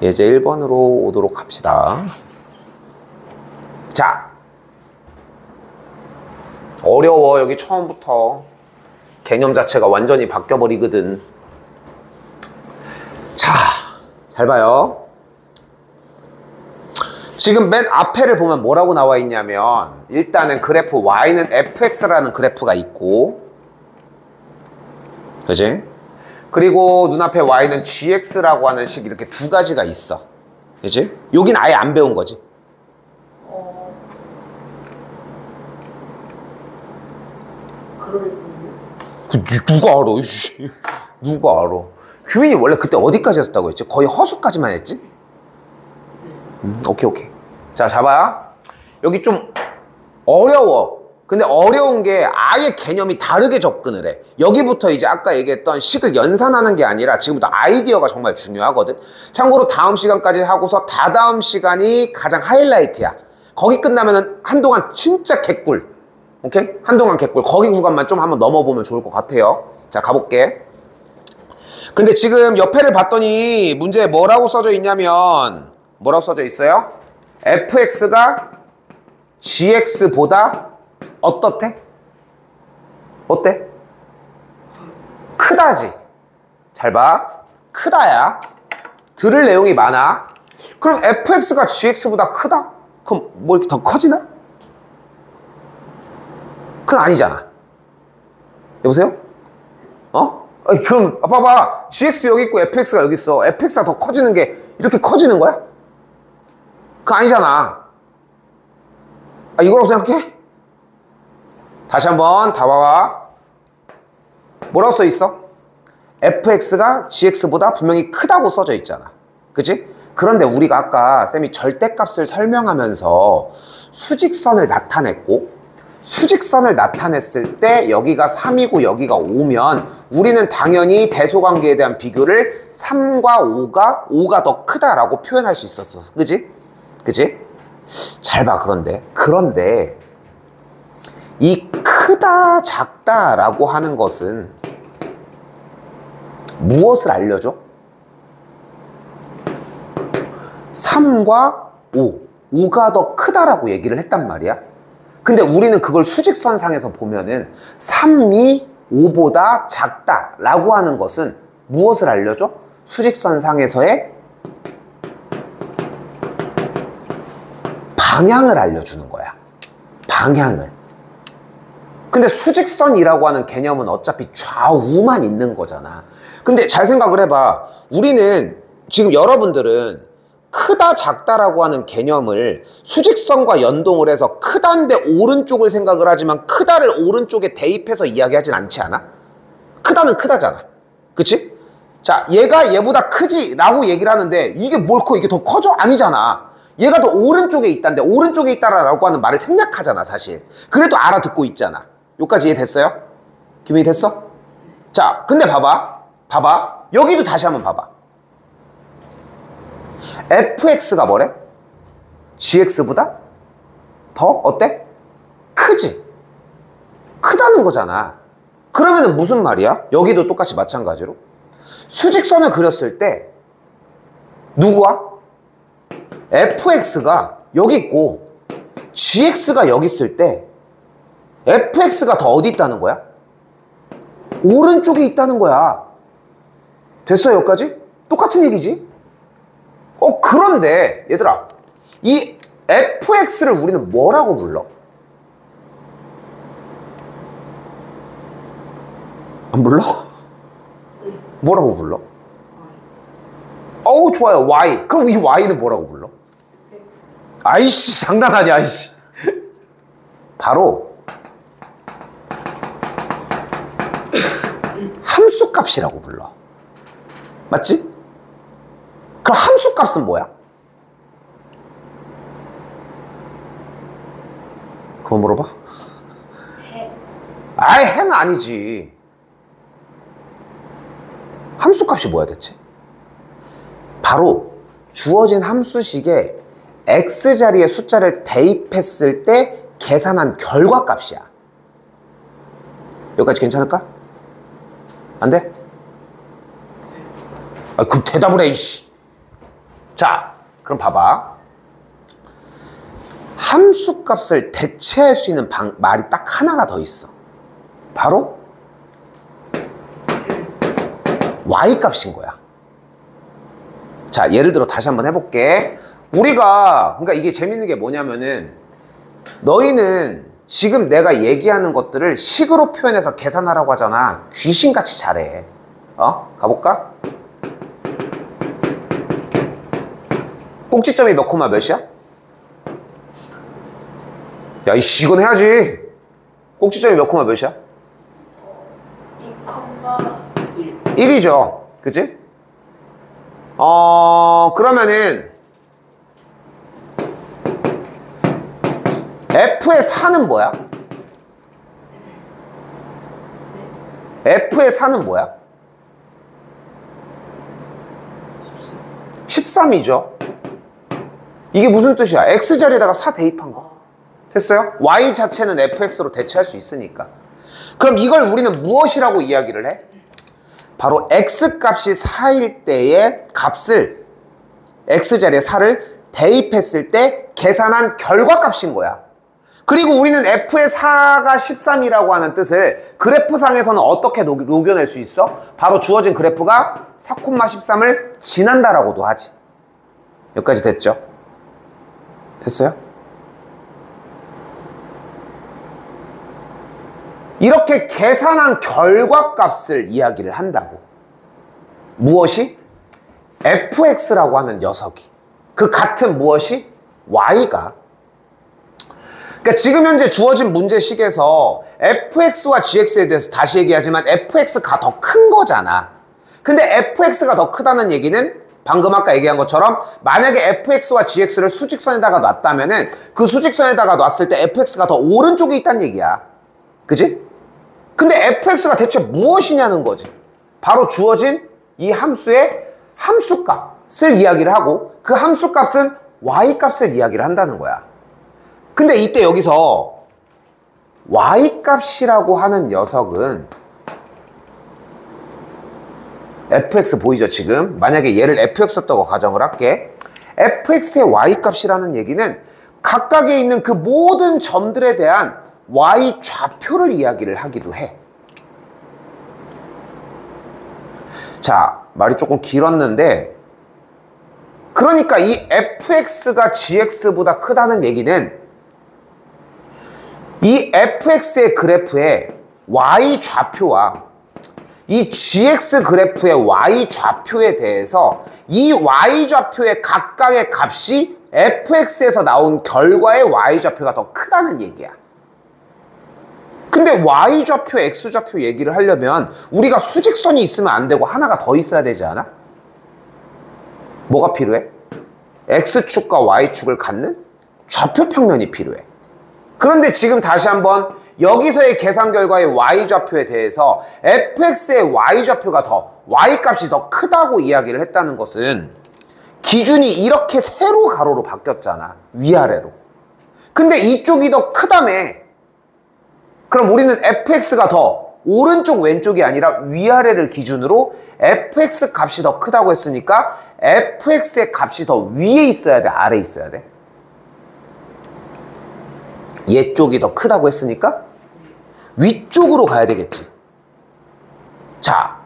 예제 1번으로 오도록 합시다. 자, 어려워. 여기 처음부터 개념 자체가 완전히 바뀌어버리거든. 자, 잘 봐요. 지금 맨 앞에를 보면 뭐라고 나와 있냐면, 일단은 그래프 y는 fx라는 그래프가 있고, 그지? 그리고 눈앞에 y는 gx라고 하는 식, 이렇게 두 가지가 있어. 그지? 여긴 아예 안 배운 거지. 그럴 누가 알아? 누가 알아? 규민이 원래 그때 어디까지 했었다고 했지? 거의 허수까지만 했지? 오케이. 자, 잡아. 여기 좀 어려워. 근데 어려운 게 아예 개념이 다르게 접근을 해. 여기부터 이제 아까 얘기했던 식을 연산하는 게 아니라 지금부터 아이디어가 정말 중요하거든. 참고로 다음 시간까지 하고서 다다음 시간이 가장 하이라이트야. 거기 끝나면은 한동안 진짜 개꿀. 오케이? 한동안 개꿀. 거기 구간만 좀 한번 넘어보면 좋을 것 같아요. 자, 가볼게. 근데 지금 옆에를 봤더니 문제에 뭐라고 써져 있냐면 뭐라고 써져 있어요? fx가 gx보다 어떻대? 어때? 크다지. 잘 봐. 크다야. 들을 내용이 많아. 그럼 fx가 gx보다 크다? 그럼 뭐 이렇게 더 커지나? 그건 아니잖아. 여보세요? 어? 아니, 그럼 봐봐. gx 여기 있고 fx가 여기 있어. fx가 더 커지는 게 이렇게 커지는 거야? 그거 아니잖아. 아, 이거라고 생각해? 다시 한번 다 봐봐. 뭐라고 써 있어? fx가 gx보다 분명히 크다고 써져 있잖아. 그치? 그런데 우리가 아까 쌤이 절대값을 설명하면서 수직선을 나타냈고, 수직선을 나타냈을 때 여기가 3이고 여기가 5면 우리는 당연히 대소관계에 대한 비교를 3과 5가 더 크다라고 표현할 수 있었어. 그치? 그치? 잘 봐. 그런데 이 크다 작다라고 하는 것은 무엇을 알려줘? 3과 5가 더 크다라고 얘기를 했단 말이야. 근데 우리는 그걸 수직선상에서 보면은 3이 5보다 작다라고 하는 것은 무엇을 알려줘? 수직선상에서의 방향을 알려주는 거야. 방향을. 근데 수직선이라고 하는 개념은 어차피 좌우만 있는 거잖아. 근데 잘 생각을 해봐. 우리는 지금 여러분들은 크다 작다라고 하는 개념을 수직선과 연동을 해서 크다인데 오른쪽을 생각을 하지만 크다를 오른쪽에 대입해서 이야기하진 않지 않아? 크다는 크다잖아. 그치? 자, 얘가 얘보다 크지 라고 얘기를 하는데 이게 뭘 커? 이게 더 커져? 아니잖아. 얘가 더 오른쪽에 있다는데 오른쪽에 있다라고 하는 말을 생략하잖아, 사실. 그래도 알아듣고 있잖아. 여기까지 이해됐어요? 기분이 됐어? 자, 근데 봐봐. 여기도 다시 한번 봐봐. fx가 뭐래? gx보다 더 어때? 크지? 크다는 거잖아. 그러면은 무슨 말이야? 여기도 똑같이 마찬가지로 수직선을 그렸을 때 누구와? fx가 여기 있고 gx가 여기 있을 때 fx가 더 어디 있다는 거야? 오른쪽에 있다는 거야. 됐어 여기까지? 똑같은 얘기지? 그런데 얘들아 이 fx를 우리는 뭐라고 불러? 안 불러? 뭐라고 불러? 어우 좋아요 y. 그럼 이 y는 뭐라고 불러? 아이씨 장난 아니야 아이씨. 바로 함수값이라고 불러. 맞지? 그럼 함수값은 뭐야? 그거 물어봐? 해. 아이 해는 아니지. 함수값이 뭐야 대체? 바로 주어진 함수식에 x자리에 숫자를 대입했을 때 계산한 결과값이야. 여기까지 괜찮을까? 안 돼? 아, 그럼 대답을 해, 이씨. 자, 그럼 봐봐. 함수값을 대체할 수 있는 말이 딱 하나가 더 있어. 바로 y값인 거야. 자, 예를 들어 다시 한번 해볼게. 그러니까 이게 재밌는 게 뭐냐면은 너희는 지금 내가 얘기하는 것들을 식으로 표현해서 계산하라고 하잖아. 귀신같이 잘해. 가볼까? 꼭지점이 몇 콤마 몇이야? 야, 이씨, 이건 해야지. 꼭지점이 몇 콤마 몇이야? 2,1. 1이죠. 그치? 그러면은 F의 4는 뭐야? F의 4는 뭐야? 13이죠. 이게 무슨 뜻이야? X자리에다가 4 대입한 거. 됐어요? Y 자체는 fx로 대체할 수 있으니까. 그럼 이걸 우리는 무엇이라고 이야기를 해? 바로 x값이 4일 때의 값을 x자리에 4를 대입했을 때 계산한 결과값인 거야. 그리고 우리는 f의 4가 13이라고 하는 뜻을 그래프상에서는 어떻게 녹여낼 수 있어? 바로 주어진 그래프가 4,13을 지난다라고도 하지. 여기까지 됐죠? 됐어요? 이렇게 계산한 결과값을 이야기를 한다고. 무엇이? fx라고 하는 녀석이. 그 같은 무엇이? y가. 그러니까 지금 현재 주어진 문제식에서 fx와 gx에 대해서 다시 얘기하지만 fx가 더 큰 거잖아. 근데 fx가 더 크다는 얘기는 방금 아까 얘기한 것처럼 만약에 fx와 gx를 수직선에다가 놨다면은 그 수직선에다가 놨을 때 fx가 더 오른쪽에 있다는 얘기야. 그지? 근데 fx가 대체 무엇이냐는 거지. 바로 주어진 이 함수의 함수값을 이야기를 하고 그 함수값은 y값을 이야기를 한다는 거야. 근데 이때 여기서 y값이라고 하는 녀석은 fx 보이죠 지금? 만약에 얘를 fx였다고 가정을 할게. fx의 y값이라는 얘기는 각각에 있는 그 모든 점들에 대한 y 좌표를 이야기를 하기도 해. 자, 말이 조금 길었는데 그러니까 이 fx가 gx보다 크다는 얘기는 이 fx의 그래프의 y 좌표와 이 gx 그래프의 y 좌표에 대해서 이 y 좌표의 각각의 값이 fx에서 나온 결과의 y 좌표가 더 크다는 얘기야. 근데 y좌표, x좌표 얘기를 하려면 우리가 수직선이 있으면 안 되고 하나가 더 있어야 되지 않아? 뭐가 필요해? x축과 y축을 갖는 좌표평면이 필요해. 그런데 지금 다시 한번 여기서의 계산 결과의 y좌표에 대해서 fx의 y좌표가 더 y값이 더 크다고 이야기를 했다는 것은 기준이 이렇게 세로 가로로 바뀌었잖아. 위아래로. 근데 이쪽이 더 크다며. 그럼 우리는 fx가 더 오른쪽 왼쪽이 아니라 위아래를 기준으로 fx 값이 더 크다고 했으니까 fx의 값이 더 위에 있어야 돼? 아래에 있어야 돼? 얘 쪽이 더 크다고 했으니까 위쪽으로 가야 되겠지. 자,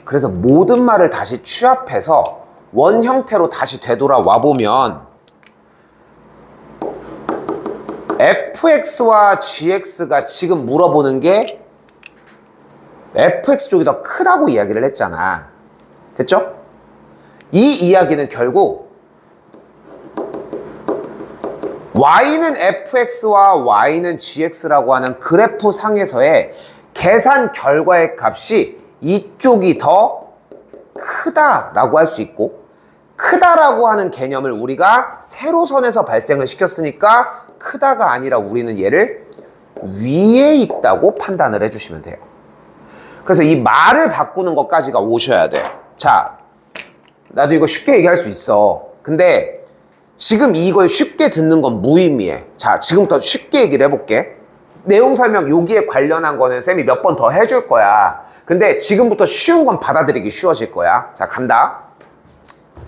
그래서 모든 말을 다시 취합해서 원 형태로 다시 되돌아와 보면 fx와 gx가 지금 물어보는 게 fx 쪽이 더 크다고 이야기를 했잖아. 됐죠? 이 이야기는 결국 y는 fx와 y는 gx라고 하는 그래프 상에서의 계산 결과의 값이 이쪽이 더 크다라고 할 수 있고, 크다라고 하는 개념을 우리가 세로선에서 발생을 시켰으니까 크다가 아니라 우리는 얘를 위에 있다고 판단을 해주시면 돼요. 그래서 이 말을 바꾸는 것까지가 오셔야 돼. 자, 나도 이거 쉽게 얘기할 수 있어. 근데 지금 이걸 쉽게 듣는 건 무의미해. 자, 지금부터 쉽게 얘기를 해볼게. 내용 설명 여기에 관련한 거는 쌤이 몇 번 더 해줄 거야. 근데 지금부터 쉬운 건 받아들이기 쉬워질 거야. 자, 간다.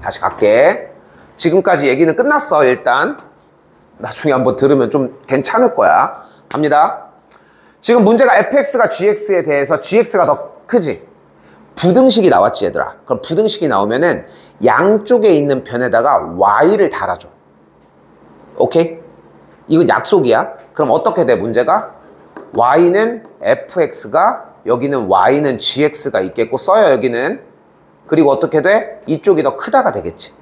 다시 갈게. 지금까지 얘기는 끝났어. 일단 나중에 한번 들으면 좀 괜찮을 거야. 갑니다. 지금 문제가 fx가 gx에 대해서 gx가 더 크지? 부등식이 나왔지 얘들아. 그럼 부등식이 나오면은 양쪽에 있는 변에다가 y를 달아줘. 오케이? 이건 약속이야. 그럼 어떻게 돼 문제가? y는 fx가, 여기는 y는 gx가 있겠고 써요 여기는. 그리고 어떻게 돼? 이쪽이 더 크다가 되겠지.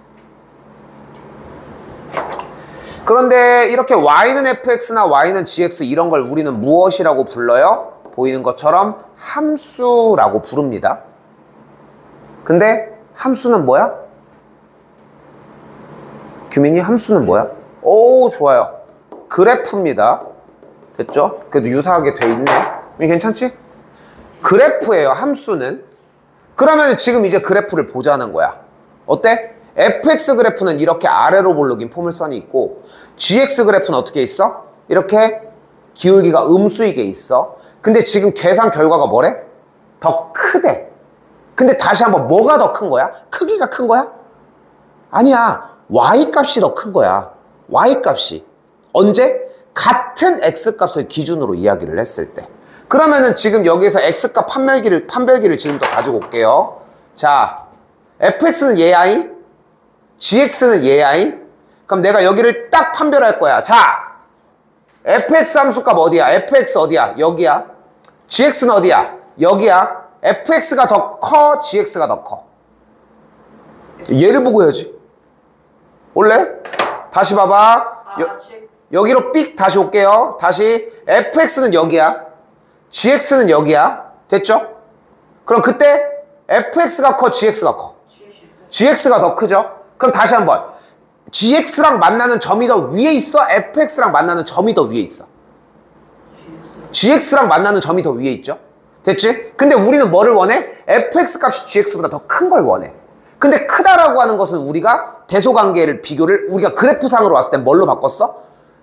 그런데 이렇게 y는 fx나 y는 gx 이런 걸 우리는 무엇이라고 불러요? 보이는 것처럼 함수라고 부릅니다. 근데 함수는 뭐야? 규민이 함수는 뭐야? 오, 좋아요. 그래프입니다. 됐죠? 그래도 유사하게 돼 있네. 이게 괜찮지? 그래프예요, 함수는. 그러면 지금 이제 그래프를 보자는 거야. 어때? fx 그래프는 이렇게 아래로 볼록인 포물선이 있고 gx 그래프는 어떻게 있어? 이렇게 기울기가 음수이게 있어. 근데 지금 계산 결과가 뭐래? 더 크대. 근데 다시 한번 뭐가 더 큰 거야? 크기가 큰 거야? 아니야. y 값이 더 큰 거야. y 값이. 언제? 같은 x 값을 기준으로 이야기를 했을 때. 그러면은 지금 여기에서 x 값 판별기를 지금부터 가지고 올게요. 자, fx는 얘i, gx는 얘i. 그럼 내가 여기를 딱 판별할 거야. 자, fx 함수값 어디야? fx 어디야? 여기야. gx는 어디야? 여기야. fx가 더 커, gx가 더 커. 얘를 보고 해야지. 올래? 다시 봐봐. 여기로 삑 다시 올게요. 다시 fx는 여기야. gx는 여기야. 됐죠? 그럼 그때 fx가 커, gx가 커. gx가 더 크죠? 그럼 다시 한번. gx랑 만나는 점이 더 위에 있어? fx랑 만나는 점이 더 위에 있어? gx랑 만나는 점이 더 위에 있죠? 됐지? 근데 우리는 뭐를 원해? fx 값이 gx보다 더 큰 걸 원해. 근데 크다라고 하는 것은 우리가 대소관계를 비교를 우리가 그래프상으로 왔을 때 뭘로 바꿨어?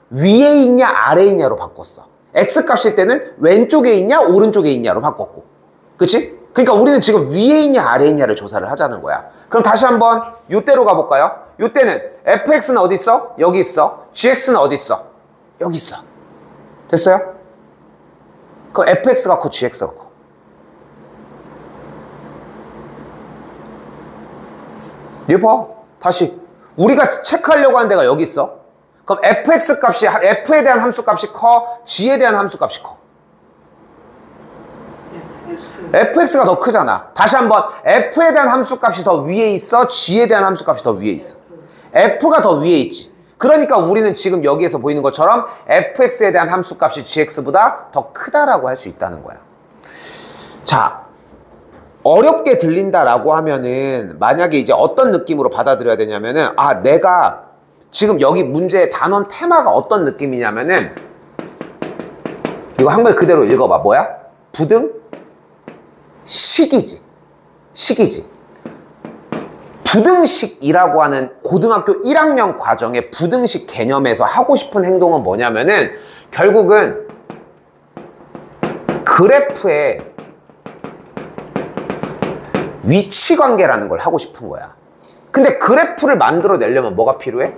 위에 있냐 아래에 있냐로 바꿨어. x 값일 때는 왼쪽에 있냐 오른쪽에 있냐로 바꿨고. 그치? 그러니까 우리는 지금 위에 있냐 아래에 있냐를 조사를 하자는 거야. 그럼 다시 한번 요때로 가볼까요? 요때는 fx는 어디 있어? 여기 있어. gx는 어디 있어? 여기 있어. 됐어요? 그럼 fx가 커 gx가 커. 예뻐. 다시 우리가 체크하려고 하는 데가 여기 있어. 그럼 fx 값이 f에 대한 함수 값이 커, g에 대한 함수 값이 커. fx가 더 크잖아. 다시 한번 f에 대한 함수 값이 더 위에 있어, g에 대한 함수 값이 더 위에 있어. f가 더 위에 있지. 그러니까 우리는 지금 여기에서 보이는 것처럼 fx에 대한 함수 값이 gx보다 더 크다라고 할 수 있다는 거야. 자, 어렵게 들린다라고 하면은 만약에 이제 어떤 느낌으로 받아들여야 되냐면은 아, 내가 지금 여기 문제의 단원 테마가 어떤 느낌이냐면은 이거 한글 그대로 읽어봐. 뭐야? 부등 식이지. 식이지. 부등식이라고 하는 고등학교 1학년 과정의 부등식 개념에서 하고 싶은 행동은 뭐냐면은 결국은 그래프의 위치 관계라는 걸 하고 싶은 거야. 근데 그래프를 만들어내려면 뭐가 필요해?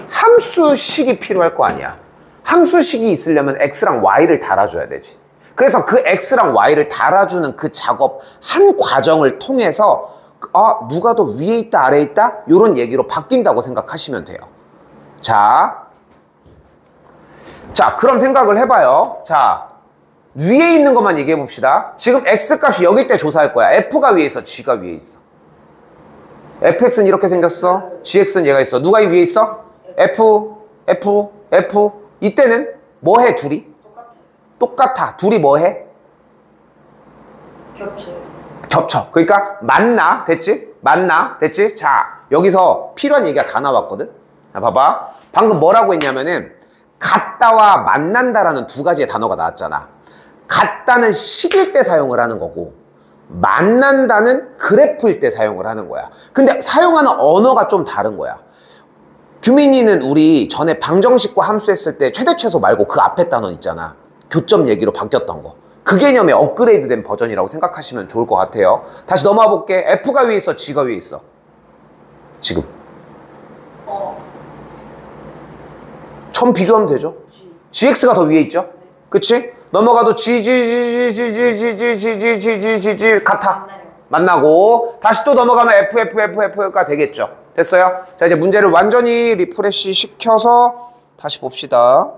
함수식이 필요할 거 아니야. 함수식이 있으려면 x랑 y를 달아줘야 되지. 그래서 그 x랑 y를 달아주는 그 작업 한 과정을 통해서 아, 누가 더 위에 있다 아래에 있다? 이런 얘기로 바뀐다고 생각하시면 돼요. 자, 그럼 생각을 해봐요. 자, 위에 있는 것만 얘기해 봅시다. 지금 x값이 여기 때 조사할 거야. f가 위에 있어, g가 위에 있어. fx는 이렇게 생겼어. gx는 얘가 있어. 누가 위에 있어? f. 이때는 뭐 해, 둘이? 똑같아. 둘이 뭐 해? 겹쳐. 그러니까 만나. 됐지? 만나. 됐지? 자, 여기서 필요한 얘기가 다 나왔거든? 자, 봐봐. 방금 뭐라고 했냐면은 같다와 만난다라는 두 가지의 단어가 나왔잖아. 같다는 식일 때 사용을 하는 거고 만난다는 그래프일 때 사용을 하는 거야. 근데 사용하는 언어가 좀 다른 거야. 규민이는 우리 전에 방정식과 함수했을 때 최대 최소 말고 그 앞에 단어 있잖아. 교점 얘기로 바뀌었던 거. 그 개념의 업그레이드된 버전이라고 생각하시면 좋을 것 같아요. 다시 넘어가 볼게. F가 위에 있어, G가 위에 있어? 지금. 처음 비교하면 되죠. GX가 더 위에 있죠? 그치? 넘어가도 G 같아. 만나고 다시 또 넘어가면 F가 되겠죠. 됐어요? 자, 이제 문제를 완전히 리프레시 시켜서 다시 봅시다.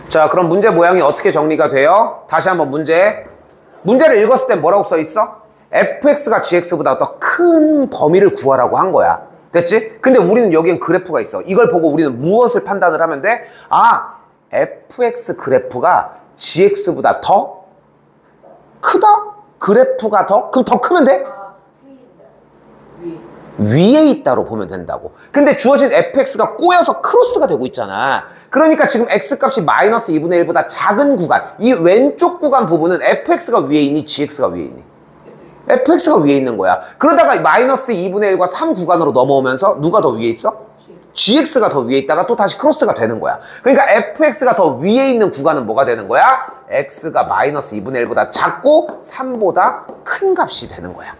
자, 그럼 문제 모양이 어떻게 정리가 돼요? 다시 한번 문제를 읽었을 때 뭐라고 써 있어? fx가 gx보다 더 큰 범위를 구하라고 한 거야. 됐지? 근데 우리는 여기엔 그래프가 있어. 이걸 보고 우리는 무엇을 판단을 하면 돼? 아, fx 그래프가 gx보다 더 크다? 그래프가 더? 그럼 더 크면 돼? 위에 있다로 보면 된다고. 근데 주어진 fx가 꼬여서 크로스가 되고 있잖아. 그러니까 지금 x값이 마이너스 2분의 1보다 작은 구간, 이 왼쪽 구간 부분은 fx가 위에 있니? gx가 위에 있니? fx가 위에 있는 거야. 그러다가 마이너스 2분의 1과 3 구간으로 넘어오면서 누가 더 위에 있어? gx가 더 위에 있다가 또 다시 크로스가 되는 거야. 그러니까 fx가 더 위에 있는 구간은 뭐가 되는 거야? x가 마이너스 2분의 1보다 작고 3보다 큰 값이 되는 거야.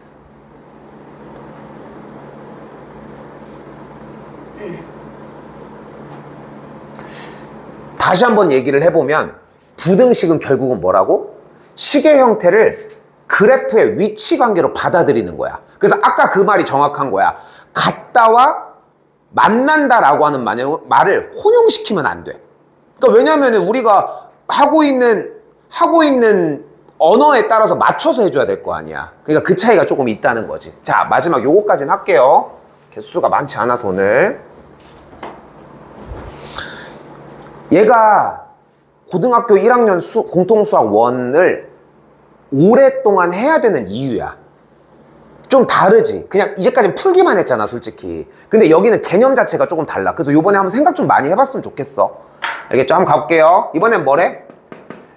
다시 한번 얘기를 해보면 부등식은 결국은 뭐라고? 식의 형태를 그래프의 위치 관계로 받아들이는 거야. 그래서 아까 그 말이 정확한 거야. 같다와 만난다라고 하는 말을 혼용시키면 안 돼. 그러니까 왜냐하면 우리가 하고 있는 언어에 따라서 맞춰서 해줘야 될 거 아니야. 그러니까 그 차이가 조금 있다는 거지. 자, 마지막 요거까지는 할게요. 개수가 많지 않아서 오늘. 얘가 고등학교 1학년 공통수학 1을 오랫동안 해야 되는 이유야. 좀 다르지. 그냥 이제까지는 풀기만 했잖아, 솔직히. 근데 여기는 개념 자체가 조금 달라. 그래서 요번에 한번 생각 좀 많이 해봤으면 좋겠어. 알겠죠? 한번 가볼게요. 이번엔 뭐래?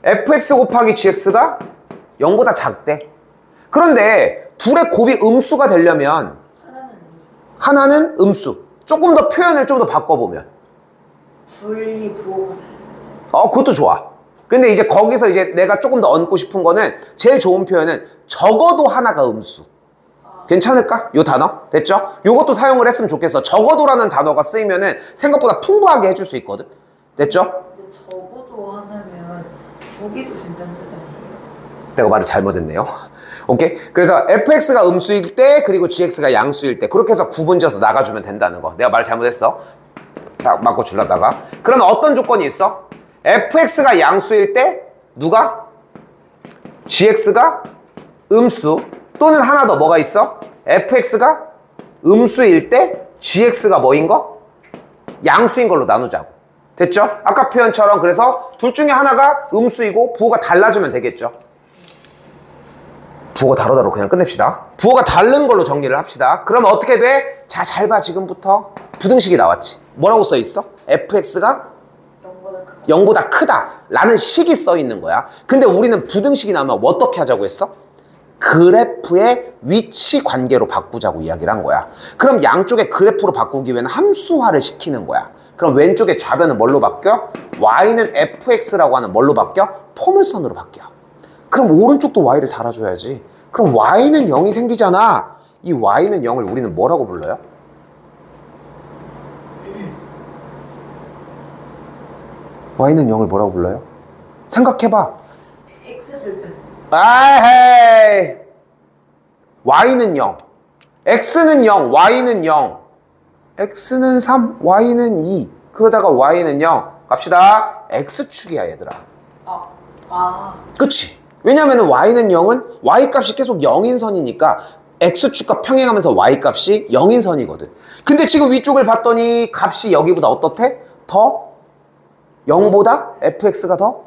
fx 곱하기 gx가 0보다 작대. 그런데 둘의 곱이 음수가 되려면 하나는 음수. 조금 더 표현을 좀 더 바꿔보면 둘이 부호가 달라요. 그것도 좋아. 근데 이제 거기서 이제 내가 조금 더 얹고 싶은 거는 제일 좋은 표현은 적어도 하나가 음수. 괜찮을까? 요 단어? 됐죠? 요것도 사용을 했으면 좋겠어. 적어도라는 단어가 쓰이면은 생각보다 풍부하게 해줄 수 있거든. 됐죠? 근데 적어도 하나면 두 개도 된다는 뜻 아니에요? 내가 말을 잘못했네요. 오케이? 그래서 fx가 음수일 때 그리고 gx가 양수일 때 그렇게 해서 구분지어서 나가주면 된다는 거. 내가 말 잘못했어. 딱 맞고 줄라다가. 그럼 어떤 조건이 있어? fx가 양수일 때 누가? gx가 음수 또는 하나 더 뭐가 있어? fx가 음수일 때 gx가 뭐인 거? 양수인 걸로 나누자고. 됐죠? 아까 표현처럼 그래서 둘 중에 하나가 음수이고 부호가 달라지면 되겠죠. 부호가 다르다로 그냥 끝냅시다. 부호가 다른 걸로 정리를 합시다. 그러면 어떻게 돼? 자, 잘 봐. 지금부터 부등식이 나왔지. 뭐라고 써 있어? fx가 0보다 크다 라는 식이 써 있는 거야. 근데 우리는 부등식이 나오면 어떻게 하자고 했어? 그래프의 위치 관계로 바꾸자고 이야기를 한 거야. 그럼 양쪽의 그래프로 바꾸기 위해는 함수화를 시키는 거야. 그럼 왼쪽의 좌변은 뭘로 바뀌어? y는 fx라고 하는 뭘로 바뀌어? 포물선으로 바뀌어. 그럼 오른쪽도 y를 달아줘야지. 그럼 y는 0이 생기잖아. 이 y는 0을 우리는 뭐라고 불러요? y는 0을 뭐라고 불러요? 생각해봐. x절편. 아헤이. y는 0. x는 0, y는 0. x는 3, y는 2. 그러다가 y는 0. 갑시다. x축이야, 얘들아. 그치? 왜냐면은 y는 0은 y값이 계속 0인 선이니까 x축과 평행하면서 y값이 0인 선이거든. 근데 지금 위쪽을 봤더니 값이 여기보다 어떻대? 더 0보다 fx가 더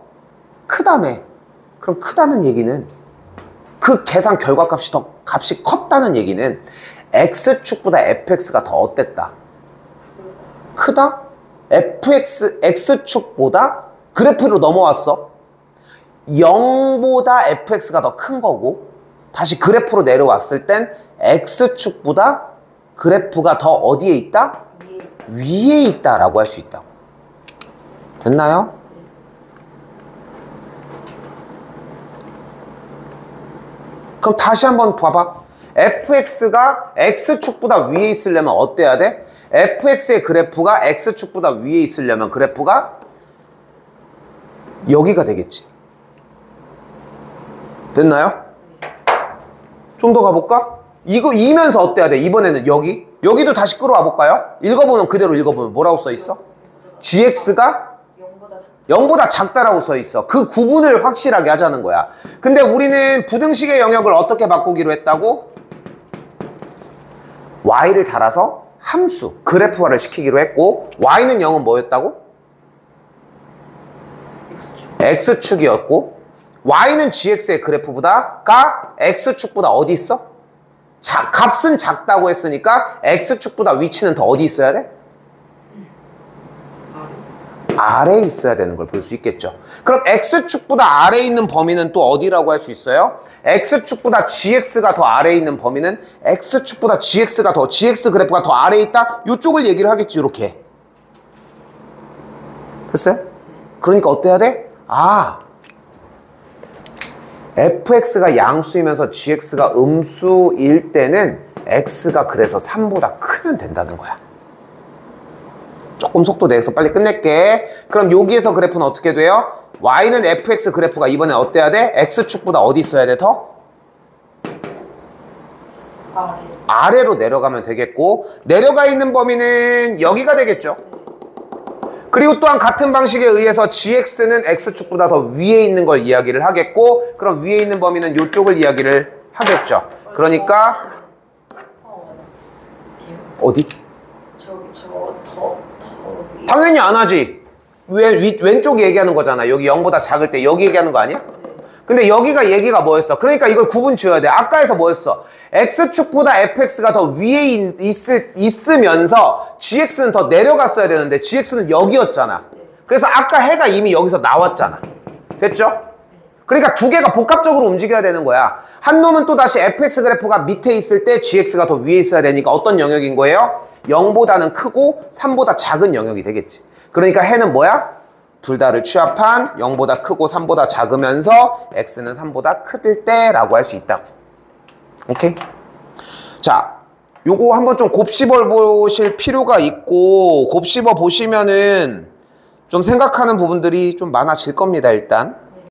크다며. 그럼 크다는 얘기는 그 계산 결과값이 더 값이 컸다는 얘기는 x축보다 fx가 더 어땠다? 크다? x축보다 그래프로 넘어왔어. 0보다 fx가 더 큰 거고 다시 그래프로 내려왔을 땐 x축보다 그래프가 더 어디에 있다? 위에 있다라고 할 수 있다고. 됐나요? 그럼 다시 한번 봐봐. fx가 x축보다 위에 있으려면 어때야 돼? fx의 그래프가 x축보다 위에 있으려면 그래프가 여기가 되겠지. 됐나요? 좀 더 가볼까? 이거 이면서 어때야 돼? 이번에는 여기도 다시 끌어와 볼까요? 읽어보면 그대로 읽어보면 뭐라고 써 있어? gx가 0보다 작다라고 써 있어. 그 구분을 확실하게 하자는 거야. 근데 우리는 부등식의 영역을 어떻게 바꾸기로 했다고? y를 달아서 함수, 그래프화를 시키기로 했고 y는 0은 뭐였다고? x축이었고 y는 gx의 그래프보다가 x축보다 어디 있어? 값은 작다고 했으니까 x축보다 위치는 더 어디 있어야 돼? 아래에 있어야 되는 걸 볼 수 있겠죠. 그럼 x축보다 아래에 있는 범위는 또 어디라고 할 수 있어요? x축보다 gx가 더 아래에 있는 범위는 x축보다 gx가 더 gx 그래프가 더 아래에 있다? 이쪽을 얘기를 하겠지. 이렇게 됐어요? 그러니까 어때야 돼? fx가 양수이면서 gx가 음수일 때는 x가 그래서 3보다 크면 된다는 거야. 조금 속도 내서 빨리 끝낼게. 그럼 여기에서 그래프는 어떻게 돼요? y는 fx 그래프가 이번엔 어때야 돼? x축보다 어디 있어야 돼? 더? 아래로 내려가면 되겠고, 내려가 있는 범위는 여기가 되겠죠. 그리고 또한 같은 방식에 의해서 gx는 x축보다 더 위에 있는 걸 이야기를 하겠고, 그럼 위에 있는 범위는 이쪽을 이야기를 하겠죠. 그러니까 어디? 당연히 안 하지. 왼쪽 얘기하는 거잖아. 여기 0보다 작을 때 여기 얘기하는 거 아니야? 근데 여기가 얘기가 뭐였어? 그러니까 이걸 구분 지어야 돼. 아까에서 뭐였어? x축보다 fx가 더 위에 있으면서 gx는 더 내려갔어야 되는데 gx는 여기였잖아. 그래서 아까 해가 이미 여기서 나왔잖아. 됐죠? 그러니까 두 개가 복합적으로 움직여야 되는 거야. 한 놈은 또 다시 fx 그래프가 밑에 있을 때 gx가 더 위에 있어야 되니까 어떤 영역인 거예요? 0보다는 크고 3보다 작은 영역이 되겠지. 그러니까 해는 뭐야? 둘 다를 취합한 0보다 크고 3보다 작으면서 x는 3보다 크을 때라고 할 수 있다고. 오케이? 자, 요거 한번 좀 곱씹어 보실 필요가 있고, 곱씹어 보시면은 좀 생각하는 부분들이 좀 많아질 겁니다, 일단.